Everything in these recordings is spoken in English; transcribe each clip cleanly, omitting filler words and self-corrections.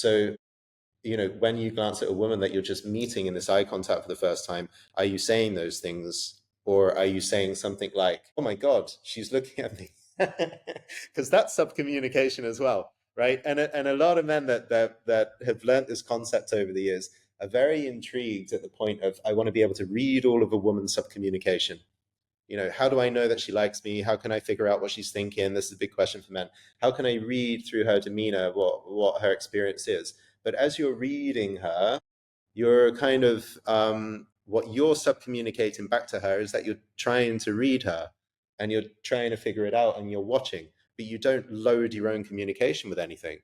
So, when you glance at a woman that you're just meeting in this eye contact for the first time, are you saying those things? Or are you saying something like, oh my God, she's looking at me? Because that's subcommunication as well, right? And a lot of men that have learned this concept over the years are very intrigued at the point of, I want to be able to read all of a woman's subcommunication. How do I know that she likes me? How can I figure out what she's thinking? This is a big question for men. How can I read through her demeanor what her experience is? But as you're reading her, you're kind of, what you're subcommunicating back to her is that you're trying to read her and you're trying to figure it out and you're watching, but you don't load your own communication with anything.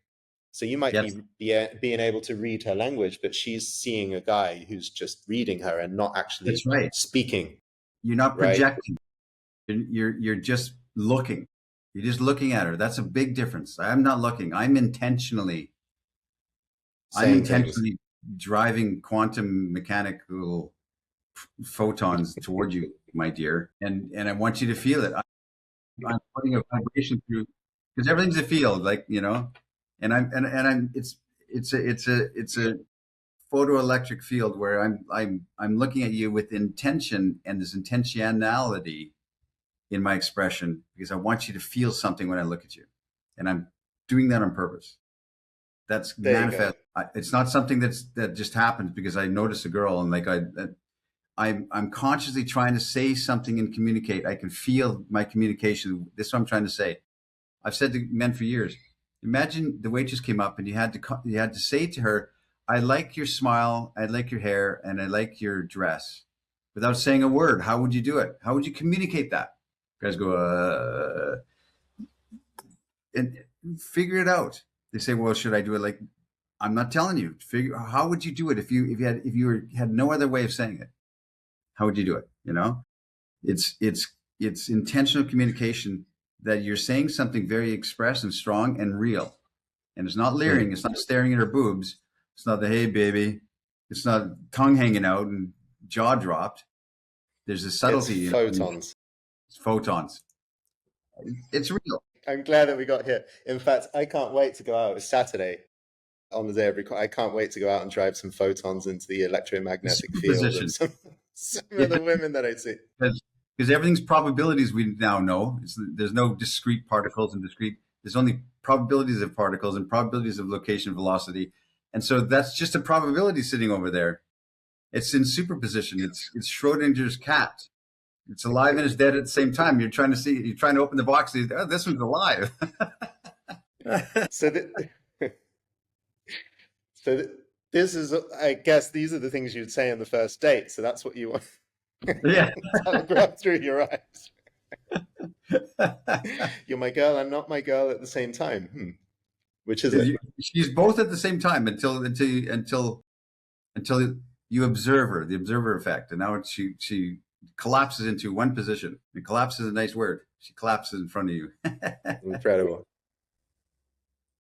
So you might Yes. be being able to read her language, but she's seeing a guy who's just reading her and not actually That's right. speaking. You're not Right? projecting. You're just looking. You're just looking at her. That's a big difference. I'm not looking. I'm intentionally Saying things. driving quantum mechanical photons toward you, my dear, and I want you to feel it. I'm putting a vibration through, because everything's a field, like, and I'm it's a photoelectric field where I'm looking at you with intention, and this intentionality in my expression, because I want you to feel something when I look at you, and I'm doing that on purpose. That's manifest. It's not something that just happens because I notice a girl and I'm consciously trying to say something and communicate. I can feel my communication. This is what I'm trying to say. I've said to men for years, imagine the waitress came up and you had to say to her, I like your smile, I like your hair, and I like your dress, without saying a word. How would you do it? How would you communicate that? You guys go, and figure it out. They say, well, should I do it? Like, I'm not telling you. How would you do it if you had no other way of saying it? How would you do it? It's intentional communication, that you're saying something very express and strong and real. And it's not leering. It's not staring at her boobs. It's not the, hey, baby. It's not tongue hanging out and jaw dropped. There's a subtlety. It's photons. It's photons. It's real. I'm glad that we got here. In fact, I can't wait to go out. It's Saturday on the day of record. I can't wait to go out and drive some photons into the electromagnetic field of some of the women that I see. Because everything's probabilities, we now know. There's no discrete particles and discrete. There's only probabilities of particles and probabilities of location, velocity. And so that's just a probability sitting over there. It's in superposition. It's Schrodinger's cat. It's alive and it's dead at the same time. You're trying to open the box. And this one's alive. So this is, I guess, these are the things you'd say on the first date. So that's what you want. Yeah. Telegraph through your eyes. You're my girl. I'm not my girl at the same time. Which is it? She's both at the same time until you observe her, the observer effect, and now she collapses into one position. And collapse is a nice word. She collapses in front of you. Incredible.